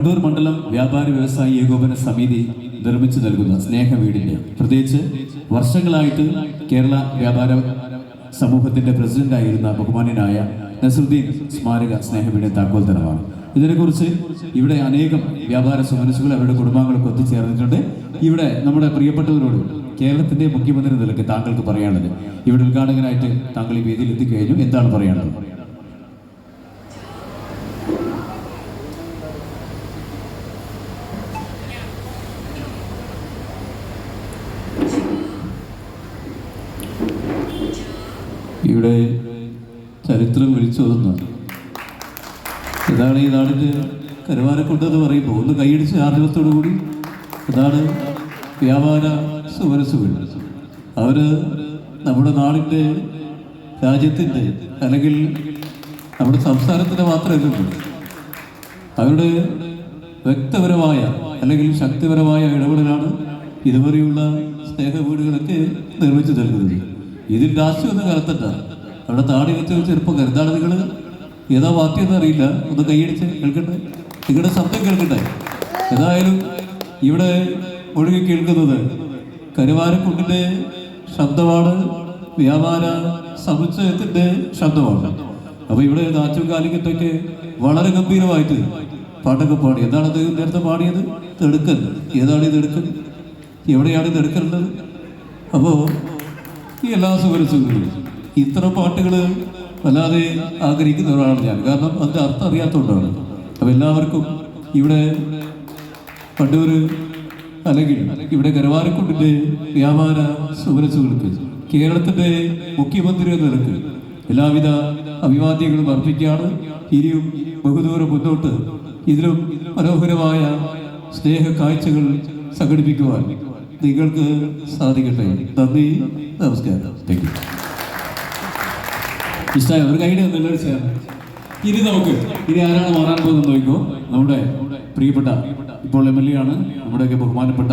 കണ്ണൂർ മണ്ഡലം വ്യാപാരി വ്യവസായി ഏകോപന സമിതി നിർമ്മിച്ചു നൽകുന്ന സ്നേഹവീടിന്റെ പ്രത്യേകിച്ച് വർഷങ്ങളായിട്ട് കേരള വ്യാപാര സമൂഹത്തിന്റെ പ്രസിഡന്റായിരുന്ന ബഹുമാന്യനായ നസറുദ്ദീൻ സ്മാരക സ്നേഹവീടിന്റെ താക്കോൽത്തരമാണ്. ഇതിനെക്കുറിച്ച് ഇവിടെ അനേകം വ്യാപാര സുമനസ്സുകൾ അവരുടെ കുടുംബാംഗങ്ങളൊക്കെ ഒത്തുചേർന്നിട്ടുണ്ട്. ഇവിടെ നമ്മുടെ പ്രിയപ്പെട്ടവരോട് കേരളത്തിന്റെ മുഖ്യമന്ത്രി നിലയ്ക്ക് താങ്കൾക്ക് പറയാനുള്ളത്, ഇവിടെ ഉദ്ഘാടകനായിട്ട് താങ്കൾ ഈ വേദിയിൽ എത്തിക്കഴിഞ്ഞു, എന്താണ് പറയാനുള്ളത്? ഇവിടെ ചരിത്രം വിളിച്ചോതുന്ന ഇതാണ് ഈ നാടിൻ്റെ കരുവാരക്കുണ്ടെന്ന് പറയുമ്പോൾ ഒന്ന് കൈയടിച്ച് ആർജവത്തോടു കൂടി ഇതാണ് വ്യാപാര സുമനസ്സുകൾ. അവർ നമ്മുടെ നാടിൻ്റെ രാജ്യത്തിൻ്റെ അല്ലെങ്കിൽ നമ്മുടെ സംസ്ഥാനത്തിൻ്റെ മാത്രമല്ലല്ലോ, അവരുടെ വ്യക്തിപരമായ അല്ലെങ്കിൽ ശക്തിപരമായ ഇടപെടലാണ് ഇതുവരെയുള്ള സ്നേഹ വീടുകളൊക്കെ നിർമ്മിച്ചു നൽകുന്നത്. ഇതിൽ രാഷ്ട്രീയമൊന്നും കലത്തണ്ട. അവിടെ താടി വെച്ച ചെറുപ്പക്കാർ, എന്താണ് നിങ്ങൾ ഏതാ പാർട്ടിയെന്ന് അറിയില്ല, ഒന്ന് കൈയടിച്ച് കേൾക്കട്ടെ, നിങ്ങളുടെ ശബ്ദം കേൾക്കട്ടെ. ഏതായാലും ഇവിടെ ഒഴുകി കേൾക്കുന്നത് കരുവാരക്കുണ്ടിൻ്റെ ശബ്ദമാണ്, വ്യാപാര സമുച്ചയത്തിൻ്റെ ശബ്ദമാണ്. അപ്പോൾ ഇവിടെ നാച്ചും കാലിക്കറ്റൊക്കെ വളരെ ഗംഭീരമായിട്ട് പാട്ടൊക്കെ പാടി. എന്താണ് അദ്ദേഹം നേരത്തെ പാടിയത്? തെടുക്കൽ. ഏതാണ് ഈ തെടുക്കൽ? എവിടെയാണ് ഈ തെടുക്കലുള്ളത്? അപ്പോൾ ഈ എല്ലാ സുമനസ്സുകളും ഇത്ര പാട്ടുകൾ വല്ലാതെ ആഗ്രഹിക്കുന്ന ഒരാളാണ് ഞാൻ. കാരണം അതിൻ്റെ അർത്ഥം അറിയാത്തതുകൊണ്ടാണ്. അപ്പോൾ എല്ലാവർക്കും ഇവിടെ കണ്ണൂർ അല്ലെങ്കിൽ ഇവിടെ കരുവാരക്കുണ്ടിൻ്റെ വ്യാപാര സുമനസ്സുകൾക്ക് കേരളത്തിൻ്റെ മുഖ്യമന്ത്രി എന്ന നിലക്ക് എല്ലാവിധ അഭിവാദ്യങ്ങളും അർപ്പിക്കുകയാണ്. ഇനിയും ബഹുദൂരം മുന്നോട്ട് ഇതിലും മനോഹരമായ സ്നേഹ കാഴ്ചകൾ സംഘടിപ്പിക്കുവാൻ നിങ്ങൾക്ക് സാധിക്കട്ടെ. നന്ദി, നമസ്കാരം. Thank you. ഇഷ്ടമായ ഒരു കൈഡ് എല്ലാവരും ചേർന്ന് ഇനി ആരാണ് മാറാൻ പോകുന്നത് നോക്കിക്കോ. നമ്മുടെ പ്രിയപ്പെട്ട ഇപ്പോൾ MLA ആണ്, നമ്മുടെയൊക്കെ ബഹുമാനപ്പെട്ട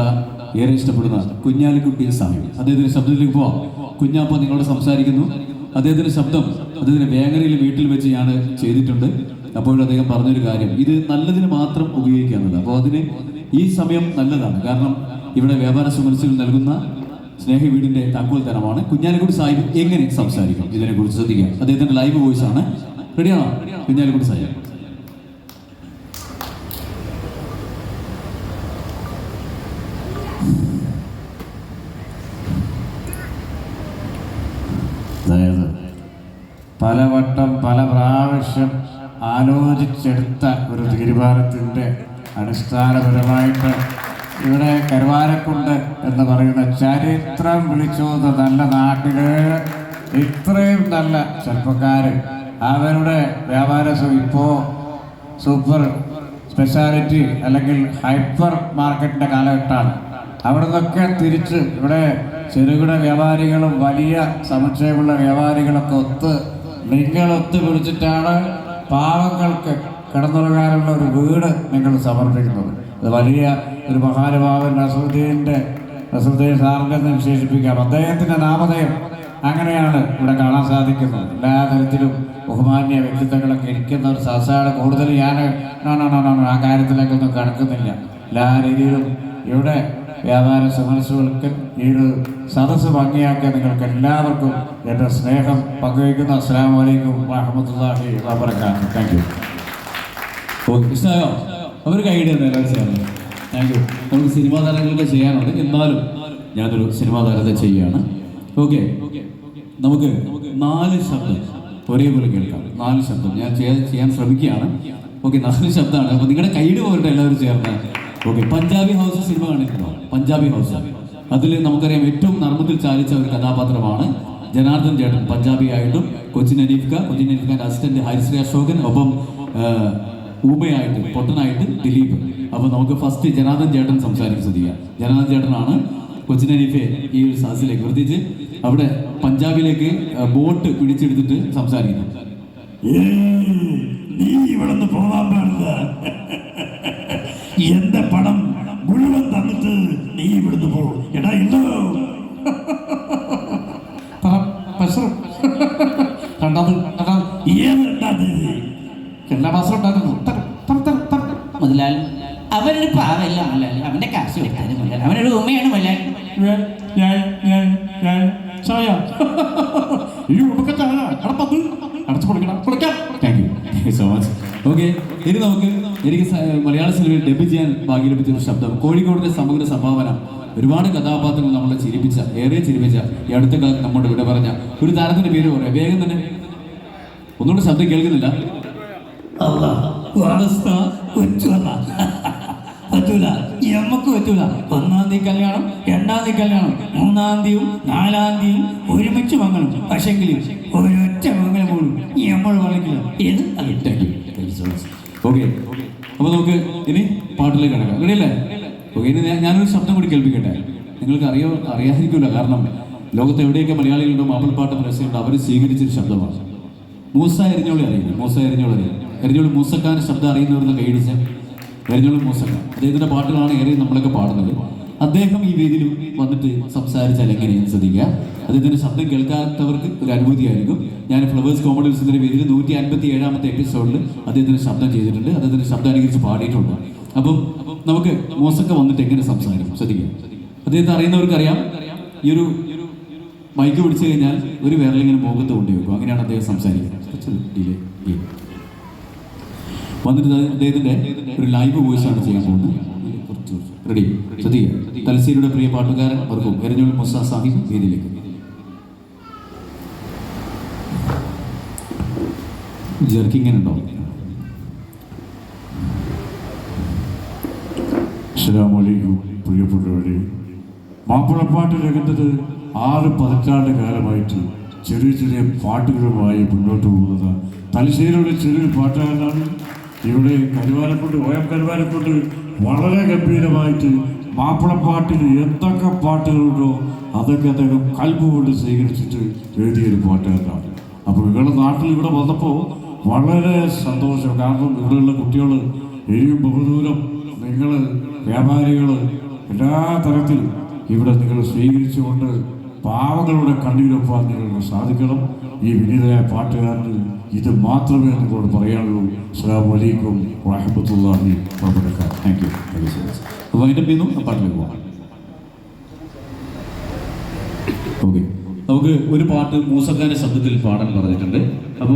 ഏറെ ഇഷ്ടപ്പെടുന്ന കുഞ്ഞാലിക്കുട്ടി സാഹിബ്. അദ്ദേഹത്തിന്റെ ശബ്ദത്തിലേക്ക് പോവാം. കുഞ്ഞാപ്പ നിങ്ങളോട് സംസാരിക്കുന്നു. അദ്ദേഹത്തിന്റെ ശബ്ദം അദ്ദേഹത്തിന്റെ വേങ്ങരയിൽ വീട്ടിൽ വെച്ച് ഞാൻ ചെയ്തിട്ടുണ്ട്. അപ്പോഴും അദ്ദേഹം പറഞ്ഞൊരു കാര്യം, ഇത് നല്ലതിന് മാത്രം ഉപയോഗിക്കാവുന്നത്. അപ്പോൾ അതിന് ഈ സമയം നല്ലതാണ്. കാരണം ഇവിടെ വ്യാപാര സുമനസ്സുകൾ നൽകുന്ന സ്നേഹ വീടിന്റെ താക്കോൽത്തരമാണ്. കുഞ്ഞാലിക്കുട്ടി സാഹിബ് എങ്ങനെ സംസാരിക്കും ഇതിനെക്കുറിച്ച് ശ്രദ്ധിക്കാം. അദ്ദേഹത്തിന്റെ ലൈവ് വോയിസ് ആണ്. റെഡിയാണോ കുഞ്ഞാലിക്കുട്ടി സാഹിബ്? അതായത് പലവട്ടം പല പ്രാവശ്യം ആലോചിച്ചെടുത്ത ഒരു തീരുമാനത്തിൻ്റെ അടിസ്ഥാനപരമായിട്ട് ഇവിടെ കരുവാരക്കുണ്ട് എന്ന് പറയുന്ന ചരിത്രം വിളിച്ചോന്ന നല്ല നാട്ടിൽ ഇത്രയും നല്ല ചെറുപ്പക്കാർ അവരുടെ വ്യാപാര ഇപ്പോൾ സൂപ്പർ സ്പെഷ്യാലിറ്റി അല്ലെങ്കിൽ ഹൈപ്പർ മാർക്കറ്റിൻ്റെ കാലഘട്ടമാണ്. അവിടെ നിന്നൊക്കെ തിരിച്ച് ഇവിടെ ചെറുകിട വ്യാപാരികളും വലിയ സമുച്ചയമുള്ള വ്യാപാരികളൊക്കെ നിങ്ങൾ ഒത്തുപിടിച്ചിട്ടാണ് പാവങ്ങൾക്ക് കിടന്നുറങ്ങാനുള്ള ഒരു വീട് നിങ്ങൾ സമർപ്പിക്കുന്നത്. അത് വലിയ ഒരു മഹാനുഭാവൻ നസറുദ്ദീൻ സാറിൻ്റെ എന്ന് വിശേഷിപ്പിക്കാം. അദ്ദേഹത്തിൻ്റെ നാമധേയം അങ്ങനെയാണ് ഇവിടെ കാണാൻ സാധിക്കുന്നത്. എല്ലാ തരത്തിലും ബഹുമാന്യ വ്യക്തിത്വങ്ങളൊക്കെ ഇരിക്കുന്ന ഒരു സദസ്സാണ്. കൂടുതൽ ഞാൻ ആ കാര്യത്തിലേക്കൊന്നും കടക്കുന്നില്ല. എല്ലാ രീതിയിലും ഇവിടെ വ്യാപാര സുമനസ്സുകൾക്ക് ഈ ഒരു സദസ്സ് ഭംഗിയാക്കിയ നിങ്ങൾക്ക് എല്ലാവർക്കും എൻ്റെ സ്നേഹം പങ്കുവയ്ക്കുന്നു. അസ്സലാമു അലൈക്കും വറഹ്മത്തുള്ളാഹി വബറകാതുഹു. Thank you. ഇഷ്ടമായോ? അവർ കൈയ്യടി എല്ലാവരും ചെയ്യാറുണ്ട്. Thank you. നമുക്ക് സിനിമാ താരങ്ങളൊക്കെ ചെയ്യാനുണ്ട്, എന്നാലും ഞാനൊരു സിനിമാ താരത്തെ ചെയ്യുകയാണ്. ഓക്കെ, നമുക്ക് 4 ശബ്ദം ഒരേപോലെ കേൾക്കാം. 4 ശബ്ദം ഞാൻ ചെയ്യാൻ ശ്രമിക്കുകയാണ്. ഓക്കെ, 4 ശബ്ദമാണ്. അപ്പോൾ നിങ്ങളുടെ കൈയ്യടി പോകട്ടെ എല്ലാവരും ചേർന്ന്. ഓക്കെ, പഞ്ചാബി ഹൗസ് സിനിമ കണ്ടിട്ടുണ്ടോ? പഞ്ചാബി ഹൗസ്, അതിൽ നമുക്കറിയാം ഏറ്റവും നർമ്മത്തിൽ ചാലിച്ച ഒരു കഥാപാത്രമാണ് ജനാർദ്ദൻ ചേട്ടൻ. പഞ്ചാബി ആയിട്ടും കൊച്ചിൻ അനീഫ്ഖാൻ്റെ അസിസ്റ്റന്റ് ഹരിശ്രീ അശോകൻ, ഒപ്പം ഊമയായിട്ട് പൊട്ടനായിട്ട് ദിലീപ്. അപ്പോൾ നമുക്ക് ഫസ്റ്റ് ജനാർദ്ദൻ ചേട്ടൻ സംസാരിക്കാൻ ശ്രദ്ധിക്കുക. ജനാർദ്ദൻ ചേട്ടനാണ് കൊച്ചിൻ അനീഫെ ഈ ഒരു സദസ്സിലേക്ക് പ്രത്യേകിച്ച് അവിടെ പഞ്ചാബിലേക്ക് ബോട്ട് പിടിച്ചെടുത്തിട്ട് സംസാരിക്കുന്നു. നീ ഇവിടെ നിന്ന് പോകാൻ പാടില്ല, എന്റെ പണം മുഴുവൻ തന്നിട്ട് നീ ഇവിടുന്ന് പോകും. എടാ ഇല്ലോ എല്ലാ മാസവും ഉണ്ടാക്കുന്നു. മുതലാൽ അവനൊരു പാവല്ല മുതലാളി, അവന്റെ കാശ് വെക്കാതെ മുതലാളി, അവനൊരു ഉമ്മയാണ് മുതലാളി. ഇനി നമുക്ക് എനിക്ക് മലയാള സിനിമയിൽ ഡബ് ചെയ്യാൻ ഭാഗ്യം ലഭിച്ച ഒരു ശബ്ദം, കോഴിക്കോടിന്റെ സമഗ്ര സംഭാവന, ഒരുപാട് കഥാപാത്രങ്ങൾ നമ്മളെ ചിരിപ്പിച്ച, ഏറെ ചിരിപ്പിച്ച, ഈ അടുത്ത കാലത്ത് നമ്മോട് വിട പറഞ്ഞ ഒരു താരത്തിന്റെ പേര് പറയാം വേഗം തന്നെ. ഒന്നുകൂടെ ശബ്ദം കേൾക്കുന്നില്ല. പറ്റൂല, എമ്മക്ക് പറ്റൂല. 1-ാം തീയതി കല്യാണം, 2-ാം തീയതി കല്യാണം, 3-ാം തീയതിയും 4-ാം തീയതിയും ഒരുമിച്ച് മംഗളം. പക്ഷെങ്കിലും ഒരൊറ്റ മംഗലം പോലും നമ്മൾ വളയ്ക്കില്ല. ഏത് ഓക്കെ, അപ്പൊ നമുക്ക് ഇനി പാട്ടിലേക്ക് കിടക്കാം. റെഡിയല്ലേ? ഓക്കെ, ഇനി ഞാനൊരു ശബ്ദം കൂടി കേൾപ്പിക്കട്ടെ. നിങ്ങൾക്ക് അറിയാതിരിക്കില്ല, കാരണം ലോകത്ത് എവിടെയൊക്കെ മലയാളികളുണ്ടോ മാപ്പിൾപ്പാട്ട് പ്രശ്നമുണ്ടോ അവർ സ്വീകരിച്ചൊരു ശബ്ദമാണ്. മൂസ എരിഞ്ഞോളി അറിയില്ല? എരിഞ്ഞോളി മൂസക്കാരൻ്റെ ശബ്ദം അറിയുന്നവരെന്ന് കൈയടിച്ച എരിഞ്ഞോളി മൂസക്കാർ, അദ്ദേഹത്തിൻ്റെ പാട്ടുകളാണ് ഏറെ നമ്മളൊക്കെ പാടുന്നത്. അദ്ദേഹം ഈ വേദിയിൽ വന്നിട്ട് സംസാരിച്ചാൽ എങ്ങനെയെന്ന് ശ്രദ്ധിക്കുക. അദ്ദേഹത്തിൻ്റെ ശബ്ദം കേൾക്കാത്തവർക്ക് ഒരു അനുഭൂതിയായിരിക്കും. ഞാൻ ഫ്ലവേഴ്സ് കോമഡി ഉത്സവത്തിൻ്റെ വേദിയിൽ 157-ാമത്തെ എപ്പിസോഡിൽ അദ്ദേഹത്തിൻ്റെ ശബ്ദം ചെയ്തിട്ടുണ്ട്, അദ്ദേഹത്തിൻ്റെ ശബ്ദം അനുകരിച്ച് പാടിയിട്ടുണ്ട്. അപ്പം നമുക്ക് മൂസക്ക വന്നിട്ട് എങ്ങനെ സംസാരിക്കും ശ്രദ്ധിക്കുക. അദ്ദേഹത്തെ അറിയുന്നവർക്കറിയാം, ഈ ഒരു മൈക്ക് പിടിച്ചു കഴിഞ്ഞാൽ ഒരു വിരലിങ്ങനെ മുഖത്ത് കൊണ്ടുവെക്കും, അങ്ങനെയാണ് അദ്ദേഹം സംസാരിക്കുന്നത്. വന്നിട്ട് അദ്ദേഹത്തിന്റെ ഒരു ലൈവ് വോയിസ് ആണ് ചെയ്യാൻ പോകുന്നത്. റെഡി? ശ്രദ്ധിക്കുക. തലശ്ശേരിയുടെ പ്രിയ പാട്ടുകാരൻ വർക്കും എരഞ്ഞോളി മൂസ സാഹിബ് വേദിയിലേക്ക്. ജർക്കിങ്ങനെ ഉണ്ടോ? അസ്സലാമു അലൈക്കും പ്രിയപ്പെട്ടവരെ. മാപ്പിളപ്പാട്ട് രംഗത്ത് 6 പതിറ്റാണ്ട് കാലമായിട്ട് ചെറിയ ചെറിയ പാട്ടുകളുമായി മുന്നോട്ട് പോകുന്നത് തലശ്ശേരിയുടെ ചെറിയൊരു പാട്ടുകാരനാണ്. ഇവിടെ കരുവാരക്കൊണ്ട് വളരെ ഗംഭീരമായിട്ട് മാപ്പിളപ്പാട്ടിൽ എന്തൊക്കെ പാട്ടുകളുണ്ടോ അതൊക്കെ അദ്ദേഹം കൽബുകൊണ്ട് സ്വീകരിച്ചിട്ട് എഴുതിയൊരു പാട്ടുകാരനാണ്. അപ്പോൾ നിങ്ങളുടെ നാട്ടിൽ ഇവിടെ വന്നപ്പോൾ വളരെ സന്തോഷം. കാരണം ഇവിടെയുള്ള കുട്ടികൾ എരിയും ബഹുദൂരം, നിങ്ങൾ വ്യാപാരികൾ എല്ലാ തരത്തിലും ഇവിടെ നിങ്ങൾ സ്വീകരിച്ചുകൊണ്ട് പാവങ്ങളുടെ കണ്ണീരൊപ്പാൻ നിങ്ങൾക്ക് സാധിക്കണം. ഈ വിനീതനായ പാട്ടുകാരന് ഇത് മാത്രമേ നിങ്ങളോട് പറയാനുള്ളൂ. അസ്സലാമു അലൈക്കും വറഹ്മത്തുള്ളാഹി വബറകാതുഹു. Thank you. അപ്പോൾ അതിൻ്റെ പിന്നും പാട്ടിലേക്ക് പോകാം. ഓക്കെ, നമുക്ക് ഒരു പാട്ട് മൂസക്കാന്റെ ശബ്ദത്തിൽ പാടാൻ പറഞ്ഞിട്ടുണ്ട്. അപ്പോൾ